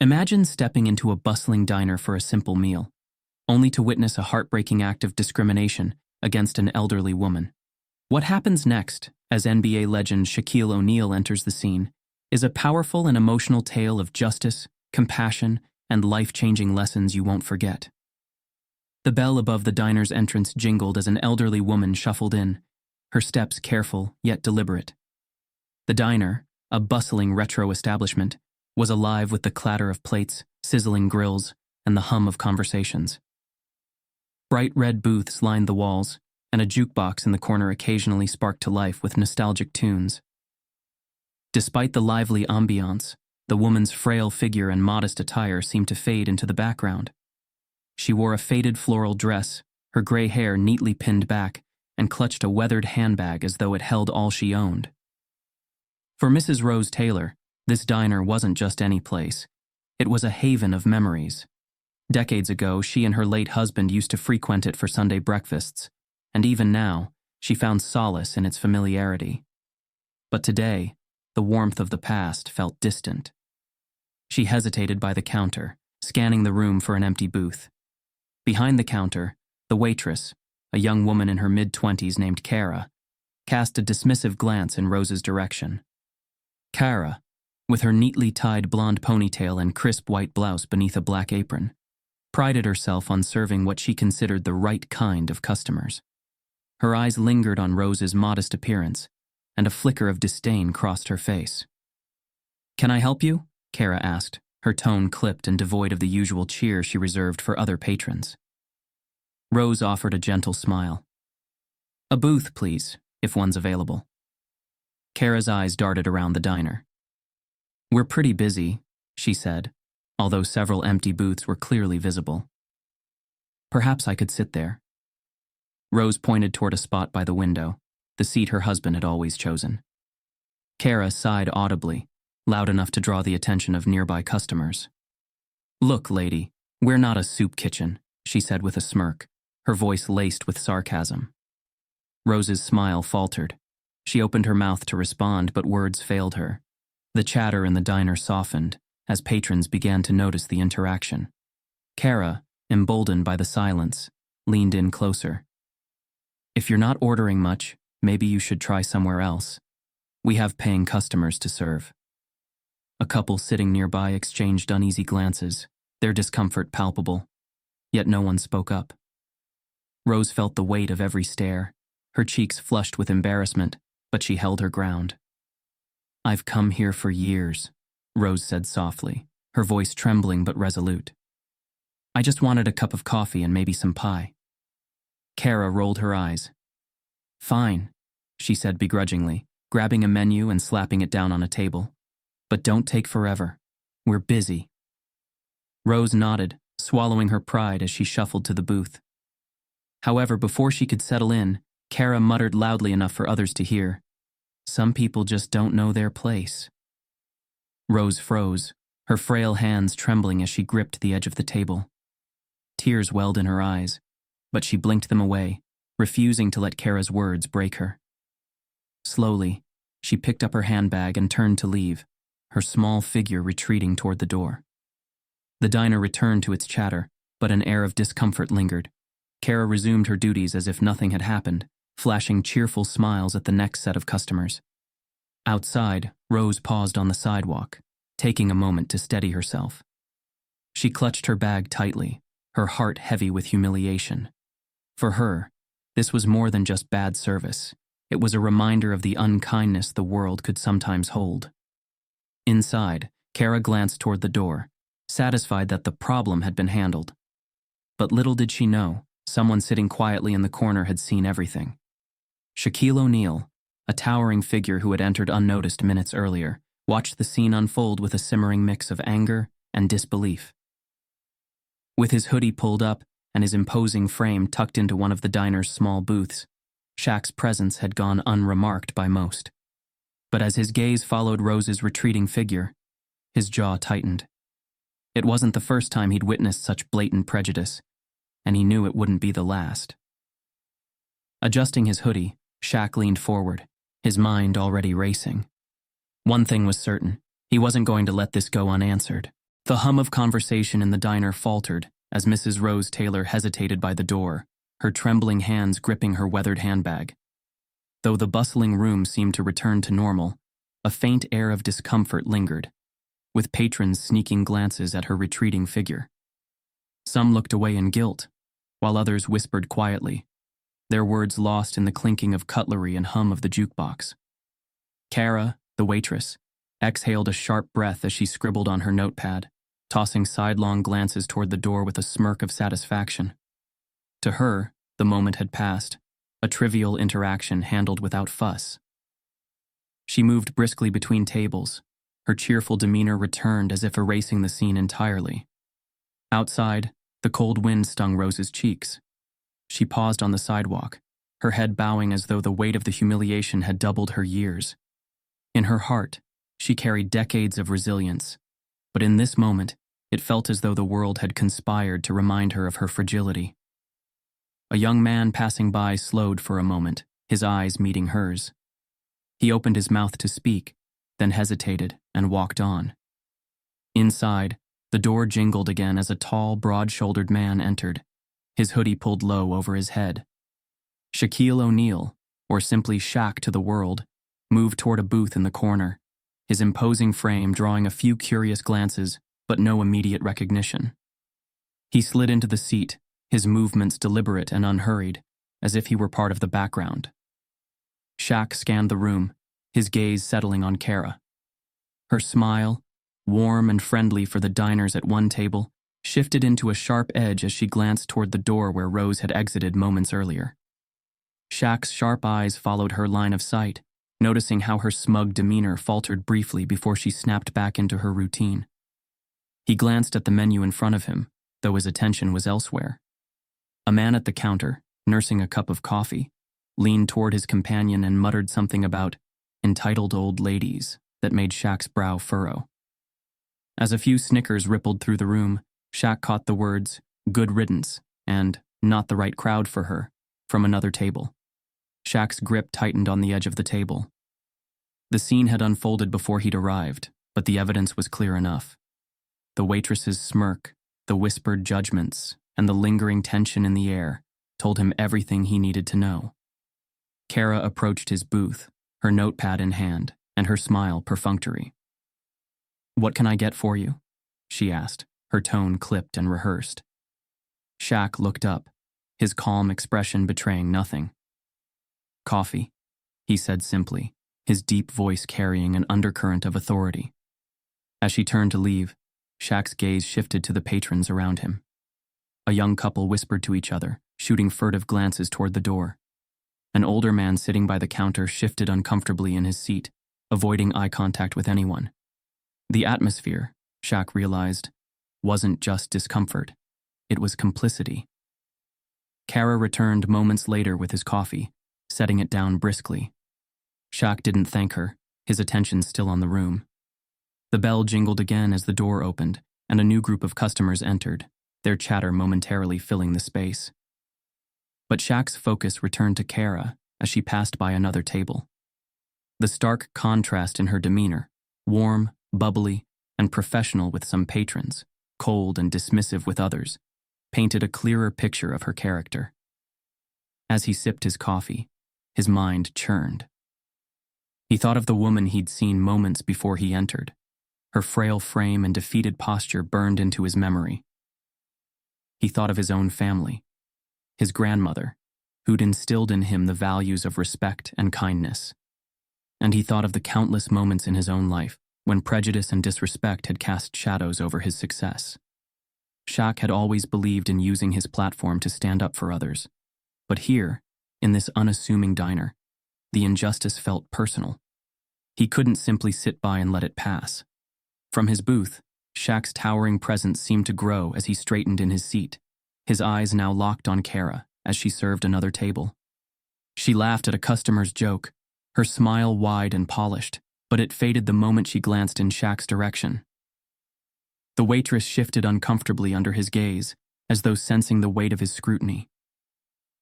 Imagine stepping into a bustling diner for a simple meal, only to witness a heartbreaking act of discrimination against an elderly woman. What happens next, as NBA legend Shaquille O'Neal enters the scene, is a powerful and emotional tale of justice, compassion, and life-changing lessons you won't forget. The bell above the diner's entrance jingled as an elderly woman shuffled in, her steps careful yet deliberate. The diner, a bustling retro establishment, was alive with the clatter of plates, sizzling grills, and the hum of conversations. Bright red booths lined the walls, and a jukebox in the corner occasionally sparked to life with nostalgic tunes. Despite the lively ambiance, the woman's frail figure and modest attire seemed to fade into the background. She wore a faded floral dress, her gray hair neatly pinned back, and clutched a weathered handbag as though it held all she owned. For Mrs. Rose Taylor, this diner wasn't just any place. It was a haven of memories. Decades ago, she and her late husband used to frequent it for Sunday breakfasts, and even now, she found solace in its familiarity. But today, the warmth of the past felt distant. She hesitated by the counter, scanning the room for an empty booth. Behind the counter, the waitress, a young woman in her mid-20s named Kara, cast a dismissive glance in Rose's direction. Kara, with her neatly tied blonde ponytail and crisp white blouse beneath a black apron, prided herself on serving what she considered the right kind of customers. Her eyes lingered on Rose's modest appearance, and a flicker of disdain crossed her face. "Can I help you?" Kara asked, her tone clipped and devoid of the usual cheer she reserved for other patrons. Rose offered a gentle smile. "A booth, please, if one's available." Kara's eyes darted around the diner. "We're pretty busy," she said, although several empty booths were clearly visible. "Perhaps I could sit there." Rose pointed toward a spot by the window, the seat her husband had always chosen. Kara sighed audibly, loud enough to draw the attention of nearby customers. "Look, lady, we're not a soup kitchen," she said with a smirk, her voice laced with sarcasm. Rose's smile faltered. She opened her mouth to respond, but words failed her. The chatter in the diner softened as patrons began to notice the interaction. Kara, emboldened by the silence, leaned in closer. "If you're not ordering much, maybe you should try somewhere else. We have paying customers to serve." A couple sitting nearby exchanged uneasy glances, their discomfort palpable, yet no one spoke up. Rose felt the weight of every stare, her cheeks flushed with embarrassment, but she held her ground. "I've come here for years," Rose said softly, her voice trembling but resolute. "I just wanted a cup of coffee and maybe some pie." Kara rolled her eyes. "Fine," she said begrudgingly, grabbing a menu and slapping it down on a table. "But don't take forever. We're busy." Rose nodded, swallowing her pride as she shuffled to the booth. However, before she could settle in, Kara muttered loudly enough for others to hear, "Some people just don't know their place." Rose froze, her frail hands trembling as she gripped the edge of the table. Tears welled in her eyes, but she blinked them away, refusing to let Kara's words break her. Slowly, she picked up her handbag and turned to leave, her small figure retreating toward the door. The diner returned to its chatter, but an air of discomfort lingered. Kara resumed her duties as if nothing had happened, flashing cheerful smiles at the next set of customers. Outside, Rose paused on the sidewalk, taking a moment to steady herself. She clutched her bag tightly, her heart heavy with humiliation. For her, this was more than just bad service. It was a reminder of the unkindness the world could sometimes hold. Inside, Kara glanced toward the door, satisfied that the problem had been handled. But little did she know, someone sitting quietly in the corner had seen everything. Shaquille O'Neal, a towering figure who had entered unnoticed minutes earlier, watched the scene unfold with a simmering mix of anger and disbelief. With his hoodie pulled up and his imposing frame tucked into one of the diner's small booths, Shaq's presence had gone unremarked by most. But as his gaze followed Rose's retreating figure, his jaw tightened. It wasn't the first time he'd witnessed such blatant prejudice, and he knew it wouldn't be the last. Adjusting his hoodie, Shaq leaned forward, his mind already racing. One thing was certain, he wasn't going to let this go unanswered. The hum of conversation in the diner faltered as Mrs. Rose Taylor hesitated by the door, her trembling hands gripping her weathered handbag. Though the bustling room seemed to return to normal, a faint air of discomfort lingered, with patrons sneaking glances at her retreating figure. Some looked away in guilt, while others whispered quietly, their words lost in the clinking of cutlery and hum of the jukebox. Kara, the waitress, exhaled a sharp breath as she scribbled on her notepad, tossing sidelong glances toward the door with a smirk of satisfaction. To her, the moment had passed, a trivial interaction handled without fuss. She moved briskly between tables, her cheerful demeanor returned as if erasing the scene entirely. Outside, the cold wind stung Rose's cheeks. She paused on the sidewalk, her head bowing as though the weight of the humiliation had doubled her years. In her heart, she carried decades of resilience, but in this moment, it felt as though the world had conspired to remind her of her fragility. A young man passing by slowed for a moment, his eyes meeting hers. He opened his mouth to speak, then hesitated and walked on. Inside, the door jingled again as a tall, broad-shouldered man entered, his hoodie pulled low over his head. Shaquille O'Neal, or simply Shaq to the world, moved toward a booth in the corner, his imposing frame drawing a few curious glances but no immediate recognition. He slid into the seat, his movements deliberate and unhurried, as if he were part of the background. Shaq scanned the room, his gaze settling on Kara. Her smile, warm and friendly for the diners at one table, shifted into a sharp edge as she glanced toward the door where Rose had exited moments earlier. Shaq's sharp eyes followed her line of sight, noticing how her smug demeanor faltered briefly before she snapped back into her routine. He glanced at the menu in front of him, though his attention was elsewhere. A man at the counter, nursing a cup of coffee, leaned toward his companion and muttered something about entitled old ladies that made Shaq's brow furrow. As a few snickers rippled through the room, Shaq caught the words, "good riddance," and "not the right crowd for her," from another table. Shaq's grip tightened on the edge of the table. The scene had unfolded before he'd arrived, but the evidence was clear enough. The waitress's smirk, the whispered judgments, and the lingering tension in the air told him everything he needed to know. Kara approached his booth, her notepad in hand, and her smile perfunctory. "What can I get for you?" she asked, her tone clipped and rehearsed. Shaq looked up, his calm expression betraying nothing. "Coffee," he said simply, his deep voice carrying an undercurrent of authority. As she turned to leave, Shaq's gaze shifted to the patrons around him. A young couple whispered to each other, shooting furtive glances toward the door. An older man sitting by the counter shifted uncomfortably in his seat, avoiding eye contact with anyone. The atmosphere, Shaq realized, wasn't just discomfort. It was complicity. Kara returned moments later with his coffee, setting it down briskly. Shaq didn't thank her, his attention still on the room. The bell jingled again as the door opened, and a new group of customers entered, their chatter momentarily filling the space. But Shaq's focus returned to Kara as she passed by another table. The stark contrast in her demeanor, warm, bubbly, and professional with some patrons, cold and dismissive with others, painted a clearer picture of her character. As he sipped his coffee, his mind churned. He thought of the woman he'd seen moments before he entered. Her frail frame and defeated posture burned into his memory. He thought of his own family, his grandmother, who'd instilled in him the values of respect and kindness. And he thought of the countless moments in his own life when prejudice and disrespect had cast shadows over his success. Shaq had always believed in using his platform to stand up for others. But here, in this unassuming diner, the injustice felt personal. He couldn't simply sit by and let it pass. From his booth, Shaq's towering presence seemed to grow as he straightened in his seat, his eyes now locked on Kara as she served another table. She laughed at a customer's joke, her smile wide and polished, but it faded the moment she glanced in Shaq's direction. The waitress shifted uncomfortably under his gaze, as though sensing the weight of his scrutiny.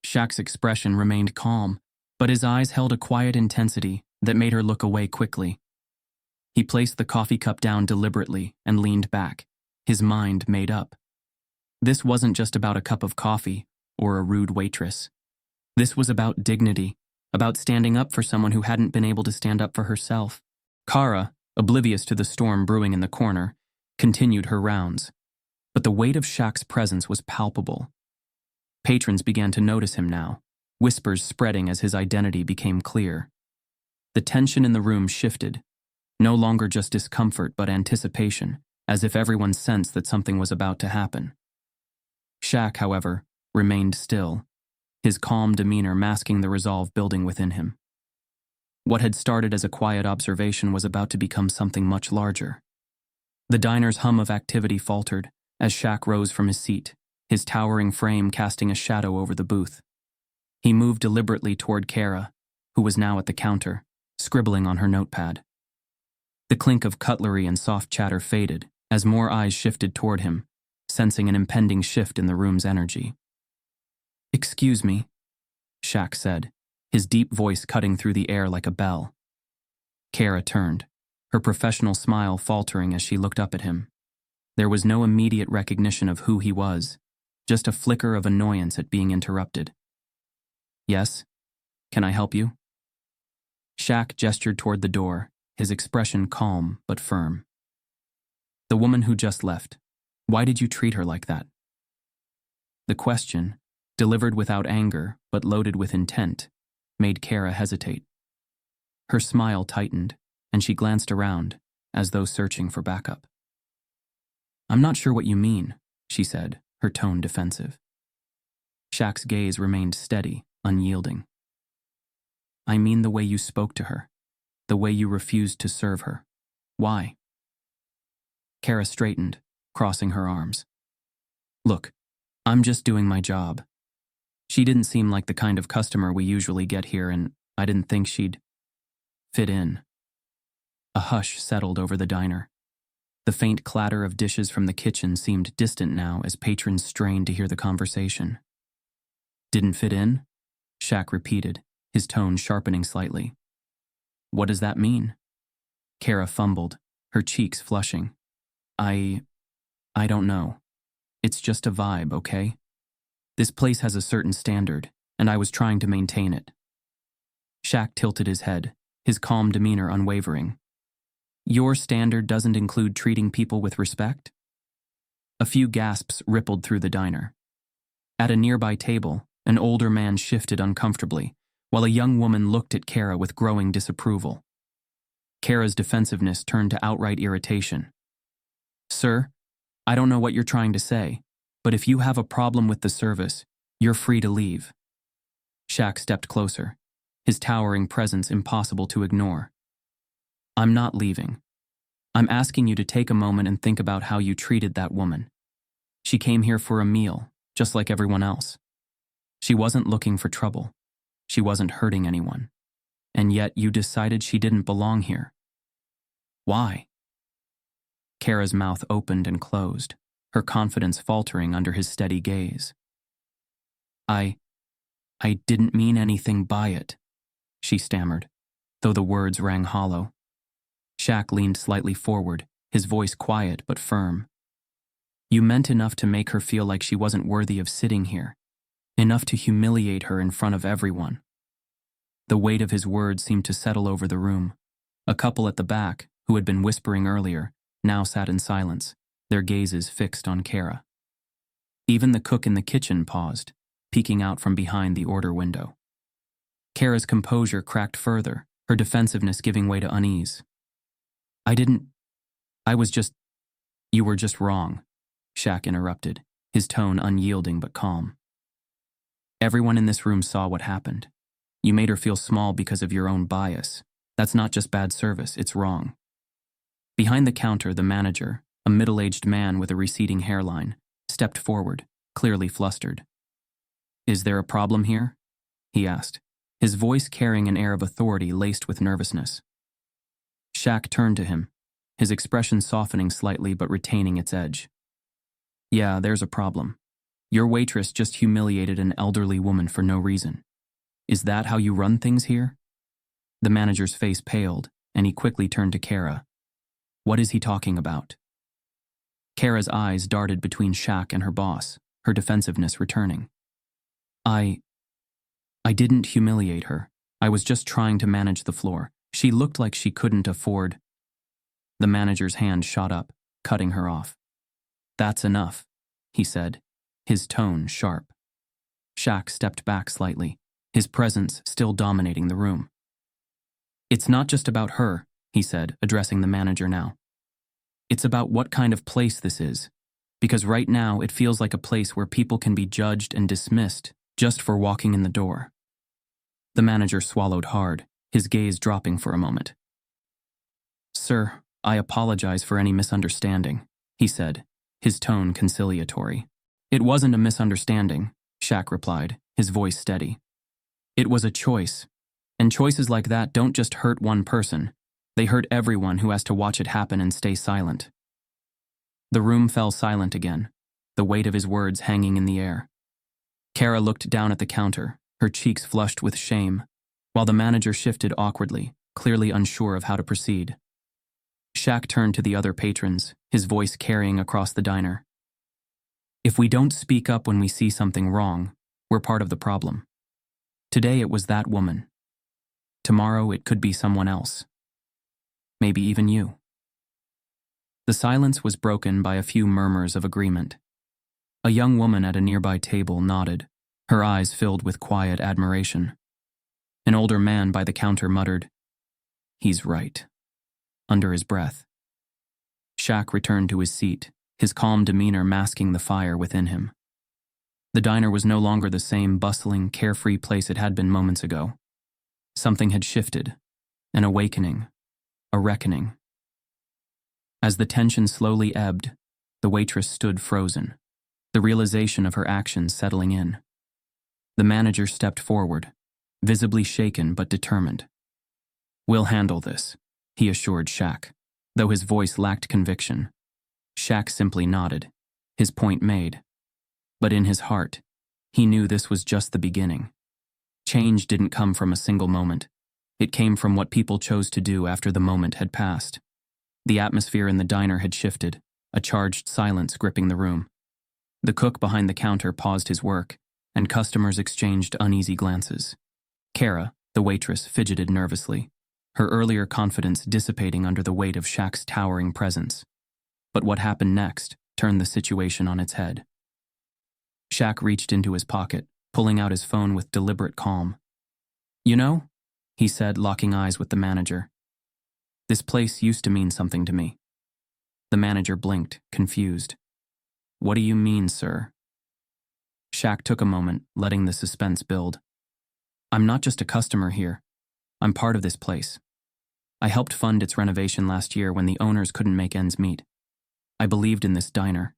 Shaq's expression remained calm, but his eyes held a quiet intensity that made her look away quickly. He placed the coffee cup down deliberately and leaned back, his mind made up. This wasn't just about a cup of coffee or a rude waitress. This was about dignity, about standing up for someone who hadn't been able to stand up for herself. Kara, oblivious to the storm brewing in the corner, continued her rounds. But the weight of Shaq's presence was palpable. Patrons began to notice him now, whispers spreading as his identity became clear. The tension in the room shifted, no longer just discomfort but anticipation, as if everyone sensed that something was about to happen. Shaq, however, remained still, his calm demeanor masking the resolve building within him. What had started as a quiet observation was about to become something much larger. The diner's hum of activity faltered as Shaq rose from his seat, his towering frame casting a shadow over the booth. He moved deliberately toward Kara, who was now at the counter, scribbling on her notepad. The clink of cutlery and soft chatter faded as more eyes shifted toward him, sensing an impending shift in the room's energy. "Excuse me," Shaq said, his deep voice cutting through the air like a bell. Kara turned, her professional smile faltering as she looked up at him. There was no immediate recognition of who he was, just a flicker of annoyance at being interrupted. "Yes? Can I help you?" Shaq gestured toward the door, his expression calm but firm. "The woman who just left, why did you treat her like that?" The question, delivered without anger but loaded with intent, made Kara hesitate. Her smile tightened, and she glanced around, as though searching for backup. "I'm not sure what you mean," she said, her tone defensive. Shaq's gaze remained steady, unyielding. "I mean the way you spoke to her, the way you refused to serve her. Why?" Kara straightened, crossing her arms. "Look, I'm just doing my job. She didn't seem like the kind of customer we usually get here, and I didn't think she'd fit in." A hush settled over the diner. The faint clatter of dishes from the kitchen seemed distant now as patrons strained to hear the conversation. "Didn't fit in?" Shaq repeated, his tone sharpening slightly. "What does that mean?" Kara fumbled, her cheeks flushing. I don't know. It's just a vibe, okay? This place has a certain standard, and I was trying to maintain it." Shaq tilted his head, his calm demeanor unwavering. "Your standard doesn't include treating people with respect?" A few gasps rippled through the diner. At a nearby table, an older man shifted uncomfortably, while a young woman looked at Kara with growing disapproval. Kara's defensiveness turned to outright irritation. "Sir, I don't know what you're trying to say, but if you have a problem with the service, you're free to leave." Shaq stepped closer, his towering presence impossible to ignore. "I'm not leaving. I'm asking you to take a moment and think about how you treated that woman. She came here for a meal, just like everyone else. She wasn't looking for trouble. She wasn't hurting anyone. And yet you decided she didn't belong here. Why?" Kara's mouth opened and closed, her confidence faltering under his steady gaze. I didn't mean anything by it," she stammered, though the words rang hollow. Shaq leaned slightly forward, his voice quiet but firm. "You meant enough to make her feel like she wasn't worthy of sitting here, enough to humiliate her in front of everyone." The weight of his words seemed to settle over the room. A couple at the back, who had been whispering earlier, now sat in silence, their gazes fixed on Kara. Even the cook in the kitchen paused, peeking out from behind the order window. Kara's composure cracked further, her defensiveness giving way to unease. You were just wrong," Shaq interrupted, his tone unyielding but calm. "Everyone in this room saw what happened. You made her feel small because of your own bias. That's not just bad service, it's wrong." Behind the counter, the manager, a middle-aged man with a receding hairline, stepped forward, clearly flustered. "Is there a problem here?" he asked, his voice carrying an air of authority laced with nervousness. Shaq turned to him, his expression softening slightly but retaining its edge. "Yeah, there's a problem. Your waitress just humiliated an elderly woman for no reason. Is that how you run things here?" The manager's face paled, and he quickly turned to Kara. "What is he talking about?" Kara's eyes darted between Shaq and her boss, her defensiveness returning. I didn't humiliate her. I was just trying to manage the floor. She looked like she couldn't afford. The manager's hand shot up, cutting her off. That's enough, he said, his tone sharp. Shaq stepped back slightly, his presence still dominating the room. It's not just about her, he said, addressing the manager now. It's about what kind of place this is, because right now it feels like a place where people can be judged and dismissed just for walking in the door. The manager swallowed hard, his gaze dropping for a moment. Sir, I apologize for any misunderstanding, he said, his tone conciliatory. It wasn't a misunderstanding, Shaq replied, his voice steady. It was a choice, and choices like that don't just hurt one person, they hurt everyone who has to watch it happen and stay silent. The room fell silent again, the weight of his words hanging in the air. Kara looked down at the counter, her cheeks flushed with shame, while the manager shifted awkwardly, clearly unsure of how to proceed. Shaq turned to the other patrons, his voice carrying across the diner. If we don't speak up when we see something wrong, we're part of the problem. Today it was that woman. Tomorrow it could be someone else. Maybe even you. The silence was broken by a few murmurs of agreement. A young woman at a nearby table nodded, her eyes filled with quiet admiration. An older man by the counter muttered, "He's right," under his breath. Shaq returned to his seat, his calm demeanor masking the fire within him. The diner was no longer the same bustling, carefree place it had been moments ago. Something had shifted, an awakening, a reckoning. As the tension slowly ebbed, the waitress stood frozen, the realization of her actions settling in. The manager stepped forward, visibly shaken but determined. "We'll handle this," he assured Shaq, though his voice lacked conviction. Shaq simply nodded, his point made. But in his heart, he knew this was just the beginning. Change didn't come from a single moment. It came from what people chose to do after the moment had passed. The atmosphere in the diner had shifted, a charged silence gripping the room. The cook behind the counter paused his work, and customers exchanged uneasy glances. Kara, the waitress, fidgeted nervously, her earlier confidence dissipating under the weight of Shaq's towering presence. But what happened next turned the situation on its head. Shaq reached into his pocket, pulling out his phone with deliberate calm. "You know," he said, locking eyes with the manager, "this place used to mean something to me." The manager blinked, confused. "What do you mean, sir?" Shaq took a moment, letting the suspense build. "I'm not just a customer here. I'm part of this place. I helped fund its renovation last year when the owners couldn't make ends meet. I believed in this diner,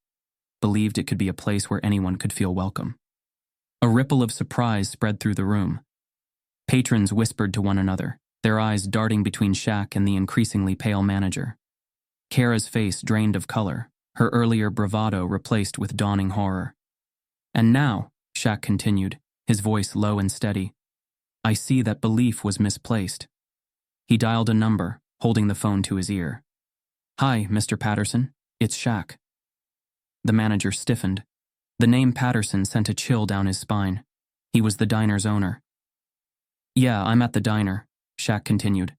believed it could be a place where anyone could feel welcome." A ripple of surprise spread through the room. Patrons whispered to one another, their eyes darting between Shaq and the increasingly pale manager. Kara's face drained of color, her earlier bravado replaced with dawning horror. "And now," Shaq continued, his voice low and steady, "I see that belief was misplaced." He dialed a number, holding the phone to his ear. "Hi, Mr. Patterson, it's Shaq." The manager stiffened. The name Patterson sent a chill down his spine. He was the diner's owner. "Yeah, I'm at the diner," Shaq continued.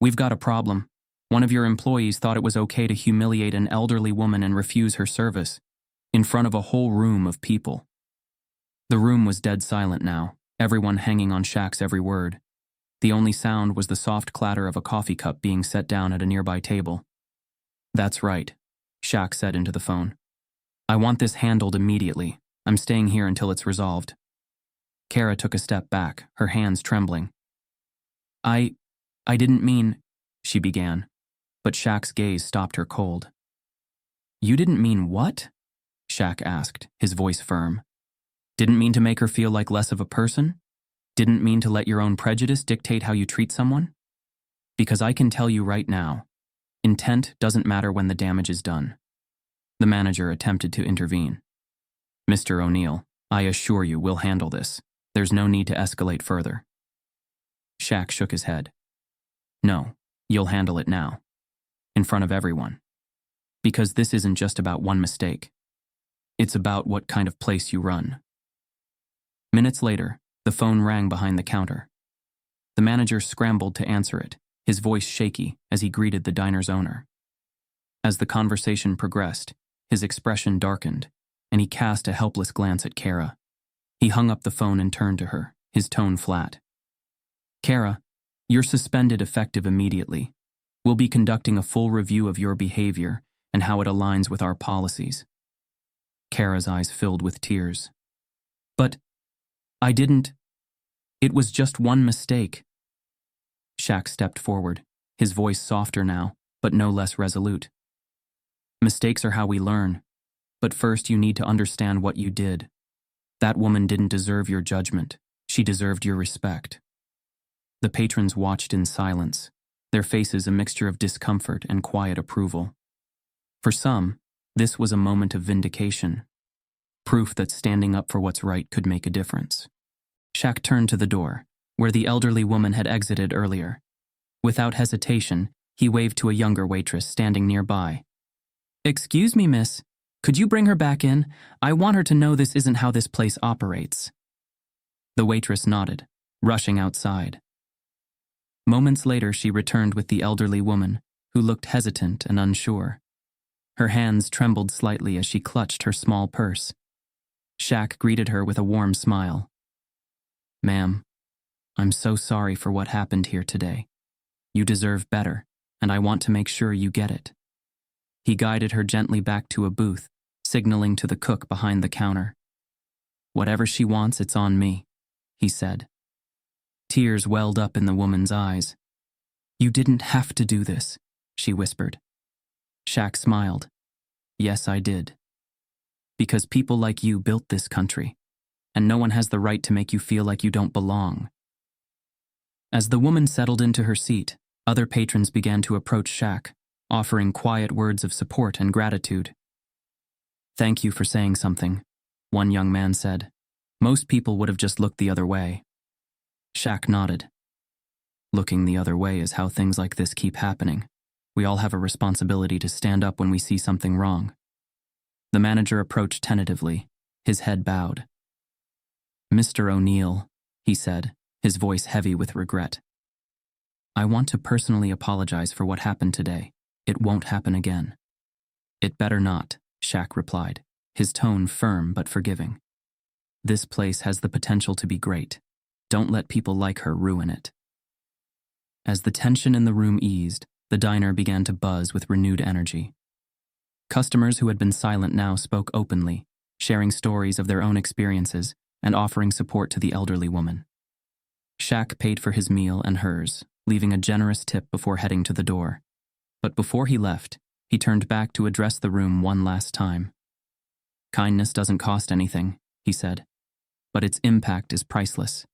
"We've got a problem. One of your employees thought it was okay to humiliate an elderly woman and refuse her service, in front of a whole room of people." The room was dead silent now, everyone hanging on Shaq's every word. The only sound was the soft clatter of a coffee cup being set down at a nearby table. "That's right," Shaq said into the phone. "I want this handled immediately. I'm staying here until it's resolved." Kara took a step back, her hands trembling. I didn't mean," she began, but Shaq's gaze stopped her cold. "You didn't mean what?" Shaq asked, his voice firm. "Didn't mean to make her feel like less of a person? Didn't mean to let your own prejudice dictate how you treat someone? Because I can tell you right now, intent doesn't matter when the damage is done." The manager attempted to intervene. "Mr. O'Neill, I assure you we'll handle this. There's no need to escalate further." Shaq shook his head. "No, you'll handle it now. In front of everyone." Because this isn't just about one mistake. It's about what kind of place you run. Minutes later, the phone rang behind the counter. The manager scrambled to answer it, his voice shaky as he greeted the diner's owner. As the conversation progressed, his expression darkened, and he cast a helpless glance at Kara. He hung up the phone and turned to her, his tone flat. Kara, you're suspended effective immediately. We'll be conducting a full review of your behavior and how it aligns with our policies. Kara's eyes filled with tears. But I didn't. It was just one mistake. Shaq stepped forward, his voice softer now, but no less resolute. Mistakes are how we learn, but first you need to understand what you did. That woman didn't deserve your judgment. She deserved your respect. The patrons watched in silence, their faces a mixture of discomfort and quiet approval. For some, this was a moment of vindication, proof that standing up for what's right could make a difference. Shaq turned to the door, where the elderly woman had exited earlier. Without hesitation, he waved to a younger waitress standing nearby. "Excuse me, miss. Could you bring her back in? I want her to know this isn't how this place operates." The waitress nodded, rushing outside. Moments later, she returned with the elderly woman, who looked hesitant and unsure. Her hands trembled slightly as she clutched her small purse. Shaq greeted her with a warm smile. "Ma'am, I'm so sorry for what happened here today. You deserve better, and I want to make sure you get it." He guided her gently back to a booth, signaling to the cook behind the counter. "Whatever she wants, it's on me," he said. Tears welled up in the woman's eyes. "You didn't have to do this," she whispered. Shaq smiled. "Yes, I did. Because people like you built this country, and no one has the right to make you feel like you don't belong." As the woman settled into her seat, other patrons began to approach Shaq, offering quiet words of support and gratitude. "Thank you for saying something," one young man said. "Most people would have just looked the other way." Shaq nodded. "Looking the other way is how things like this keep happening. We all have a responsibility to stand up when we see something wrong." The manager approached tentatively, his head bowed. "Mr. O'Neill," he said, his voice heavy with regret. "I want to personally apologize for what happened today. It won't happen again." "It better not," Shaq replied, his tone firm but forgiving. "This place has the potential to be great. Don't let people like her ruin it." As the tension in the room eased, the diner began to buzz with renewed energy. Customers who had been silent now spoke openly, sharing stories of their own experiences and offering support to the elderly woman. Shaq paid for his meal and hers, leaving a generous tip before heading to the door. But before he left, he turned back to address the room one last time. "Kindness doesn't cost anything," he said, "but its impact is priceless.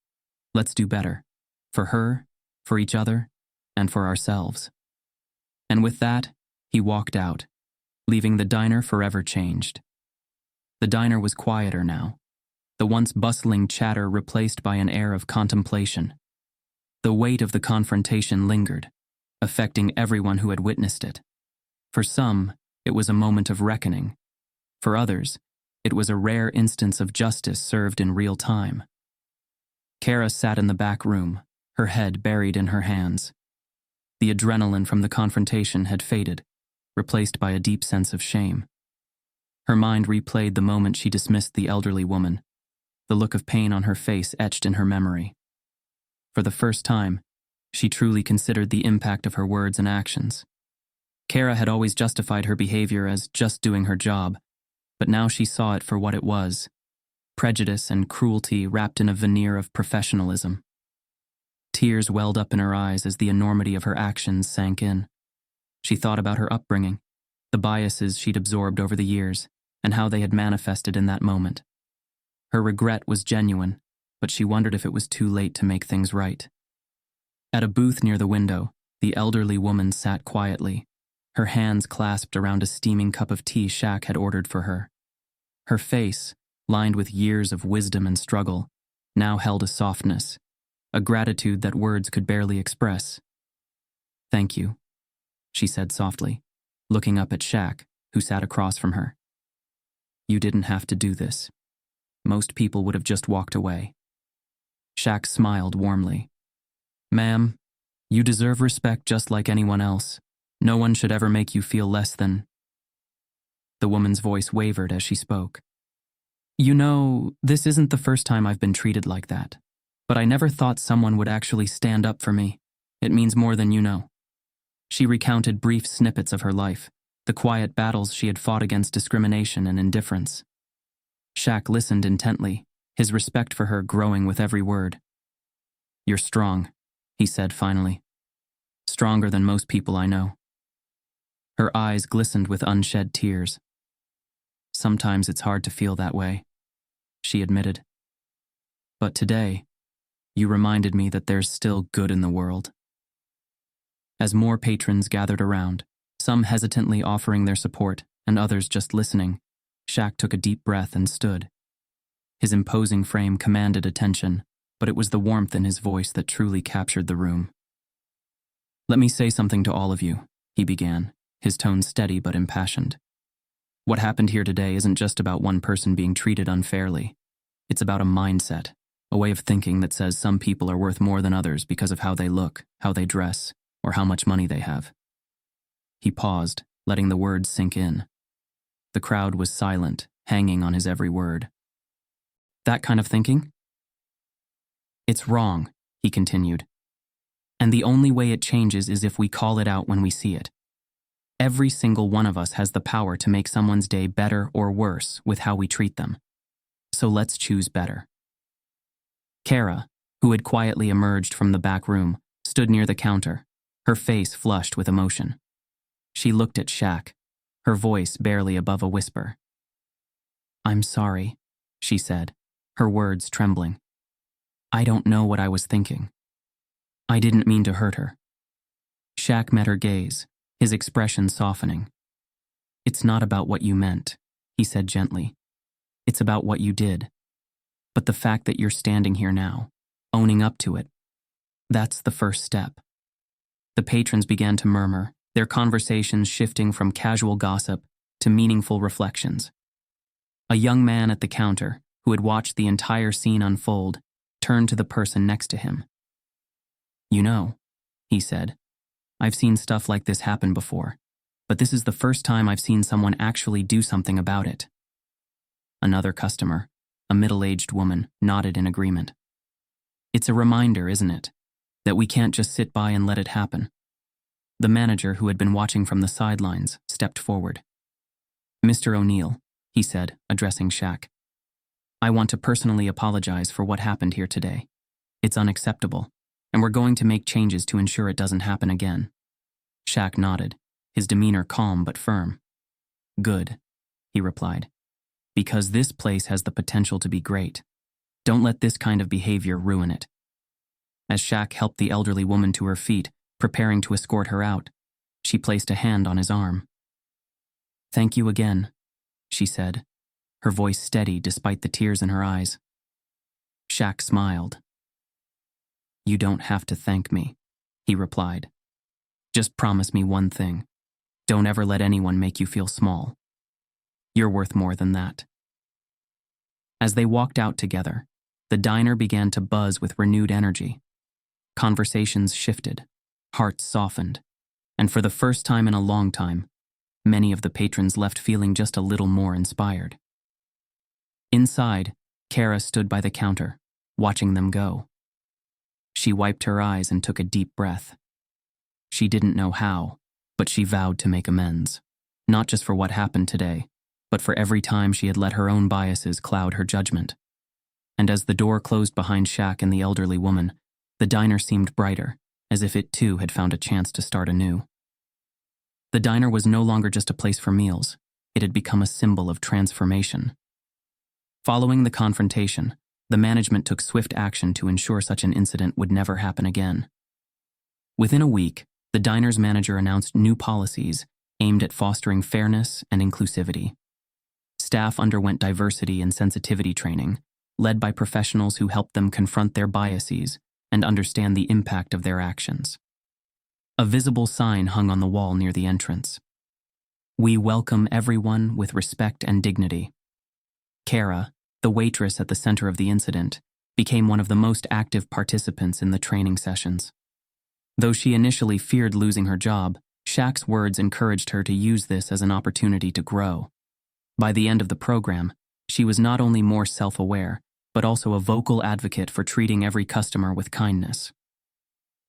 Let's do better. For her, for each other, and for ourselves." And with that, he walked out, leaving the diner forever changed. The diner was quieter now, the once bustling chatter replaced by an air of contemplation. The weight of the confrontation lingered, affecting everyone who had witnessed it. For some, it was a moment of reckoning. For others, it was a rare instance of justice served in real time. Kara sat in the back room, her head buried in her hands. The adrenaline from the confrontation had faded, replaced by a deep sense of shame. Her mind replayed the moment she dismissed the elderly woman, the look of pain on her face etched in her memory. For the first time, she truly considered the impact of her words and actions. Kara had always justified her behavior as just doing her job, but now she saw it for what it was: prejudice and cruelty wrapped in a veneer of professionalism. Tears welled up in her eyes as the enormity of her actions sank in. She thought about her upbringing, the biases she'd absorbed over the years, and how they had manifested in that moment. Her regret was genuine, but she wondered if it was too late to make things right. At a booth near the window, the elderly woman sat quietly, her hands clasped around a steaming cup of tea Shaq had ordered for her. Her face, lined with years of wisdom and struggle, now held a softness, a gratitude that words could barely express. "Thank you," she said softly, looking up at Shaq, who sat across from her. "You didn't have to do this. Most people would have just walked away." Shaq smiled warmly. "Ma'am, you deserve respect just like anyone else. No one should ever make you feel less than." The woman's voice wavered as she spoke. "You know, this isn't the first time I've been treated like that. But I never thought someone would actually stand up for me. It means more than you know." She recounted brief snippets of her life, the quiet battles she had fought against discrimination and indifference. Shaq listened intently, his respect for her growing with every word. "You're strong," he said finally. "Stronger than most people I know." Her eyes glistened with unshed tears. "Sometimes it's hard to feel that way," she admitted. "But today, you reminded me that there's still good in the world." As more patrons gathered around, some hesitantly offering their support and others just listening, Shaq took a deep breath and stood. His imposing frame commanded attention, but it was the warmth in his voice that truly captured the room. "Let me say something to all of you," he began, his tone steady but impassioned. "What happened here today isn't just about one person being treated unfairly. It's about a mindset, a way of thinking that says some people are worth more than others because of how they look, how they dress, or how much money they have." He paused, letting the words sink in. The crowd was silent, hanging on his every word. "That kind of thinking? It's wrong," he continued. "And the only way it changes is if we call it out when we see it. Every single one of us has the power to make someone's day better or worse with how we treat them. So let's choose better." Kara, who had quietly emerged from the back room, stood near the counter, her face flushed with emotion. She looked at Shaq, her voice barely above a whisper. "I'm sorry," she said, her words trembling. "I don't know what I was thinking. I didn't mean to hurt her." Shaq met her gaze, his expression softening. "It's not about what you meant," he said gently. "It's about what you did. But the fact that you're standing here now, owning up to it, that's the first step." The patrons began to murmur, their conversations shifting from casual gossip to meaningful reflections. A young man at the counter, who had watched the entire scene unfold, turned to the person next to him. "You know," he said, "I've seen stuff like this happen before, but this is the first time I've seen someone actually do something about it." Another customer, a middle-aged woman, nodded in agreement. "It's a reminder, isn't it, that we can't just sit by and let it happen." The manager, who had been watching from the sidelines, stepped forward. "Mr. O'Neill," he said, addressing Shaq, "I want to personally apologize for what happened here today. It's unacceptable, and we're going to make changes to ensure it doesn't happen again." Shaq nodded, his demeanor calm but firm. "Good," he replied, "because this place has the potential to be great. Don't let this kind of behavior ruin it." As Shaq helped the elderly woman to her feet, preparing to escort her out, she placed a hand on his arm. "Thank you again," she said, her voice steady despite the tears in her eyes. Shaq smiled. "You don't have to thank me," he replied. "Just promise me one thing. Don't ever let anyone make you feel small. You're worth more than that." As they walked out together, the diner began to buzz with renewed energy. Conversations shifted, hearts softened, and for the first time in a long time, many of the patrons left feeling just a little more inspired. Inside, Kara stood by the counter, watching them go. She wiped her eyes and took a deep breath. She didn't know how, but she vowed to make amends, not just for what happened today, but for every time she had let her own biases cloud her judgment. And as the door closed behind Shaq and the elderly woman, the diner seemed brighter, as if it too had found a chance to start anew. The diner was no longer just a place for meals, it had become a symbol of transformation. Following the confrontation, the management took swift action to ensure such an incident would never happen again. Within a week, the diner's manager announced new policies aimed at fostering fairness and inclusivity. Staff underwent diversity and sensitivity training, led by professionals who helped them confront their biases and understand the impact of their actions. A visible sign hung on the wall near the entrance. We welcome everyone with respect and dignity. Kara, the waitress at the center of the incident, became one of the most active participants in the training sessions. Though she initially feared losing her job, Shaq's words encouraged her to use this as an opportunity to grow. By the end of the program, she was not only more self-aware, but also a vocal advocate for treating every customer with kindness.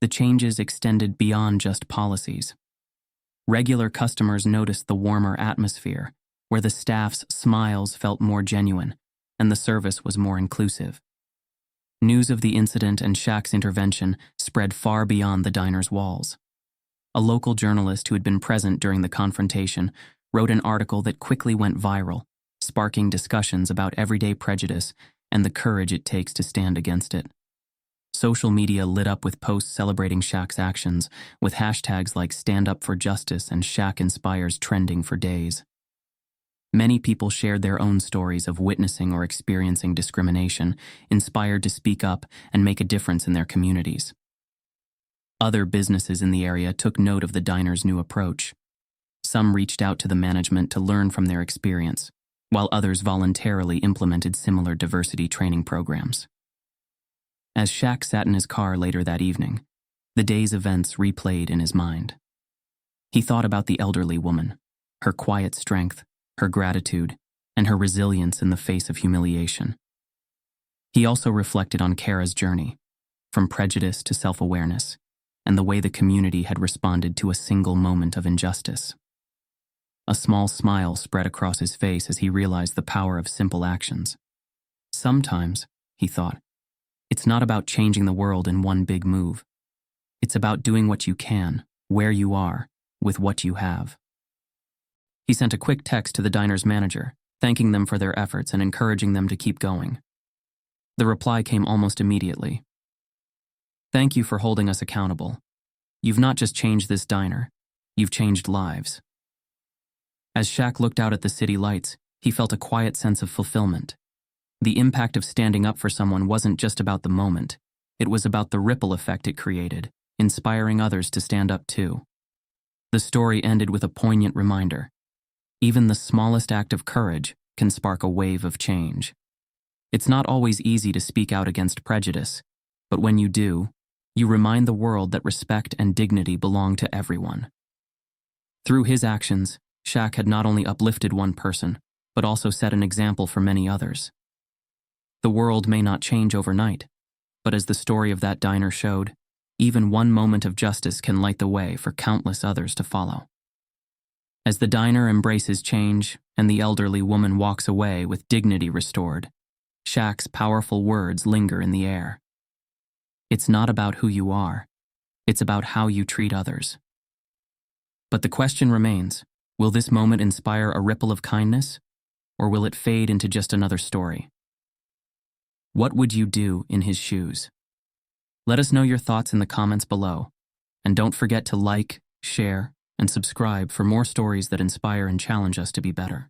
The changes extended beyond just policies. Regular customers noticed the warmer atmosphere, where the staff's smiles felt more genuine and the service was more inclusive. News of the incident and Shaq's intervention spread far beyond the diner's walls. A local journalist who had been present during the confrontation wrote an article that quickly went viral, sparking discussions about everyday prejudice and the courage it takes to stand against it. Social media lit up with posts celebrating Shaq's actions, with hashtags like Stand Up for Justice and Shaq Inspires trending for days. Many people shared their own stories of witnessing or experiencing discrimination, inspired to speak up and make a difference in their communities. Other businesses in the area took note of the diner's new approach. Some reached out to the management to learn from their experience, while others voluntarily implemented similar diversity training programs. As Shaq sat in his car later that evening, the day's events replayed in his mind. He thought about the elderly woman, her quiet strength, her gratitude, and her resilience in the face of humiliation. He also reflected on Kara's journey, from prejudice to self-awareness, and the way the community had responded to a single moment of injustice. A small smile spread across his face as he realized the power of simple actions. Sometimes, he thought, it's not about changing the world in one big move. It's about doing what you can, where you are, with what you have. He sent a quick text to the diner's manager, thanking them for their efforts and encouraging them to keep going. The reply came almost immediately. Thank you for holding us accountable. You've not just changed this diner, you've changed lives. As Shaq looked out at the city lights, he felt a quiet sense of fulfillment. The impact of standing up for someone wasn't just about the moment, it was about the ripple effect it created, inspiring others to stand up too. The story ended with a poignant reminder. Even the smallest act of courage can spark a wave of change. It's not always easy to speak out against prejudice, but when you do, you remind the world that respect and dignity belong to everyone. Through his actions, Shaq had not only uplifted one person, but also set an example for many others. The world may not change overnight, but as the story of that diner showed, even one moment of justice can light the way for countless others to follow. As the diner embraces change and the elderly woman walks away with dignity restored, Shaq's powerful words linger in the air. It's not about who you are, it's about how you treat others. But the question remains, will this moment inspire a ripple of kindness, or will it fade into just another story? What would you do in his shoes? Let us know your thoughts in the comments below, and don't forget to like, share, and subscribe for more stories that inspire and challenge us to be better.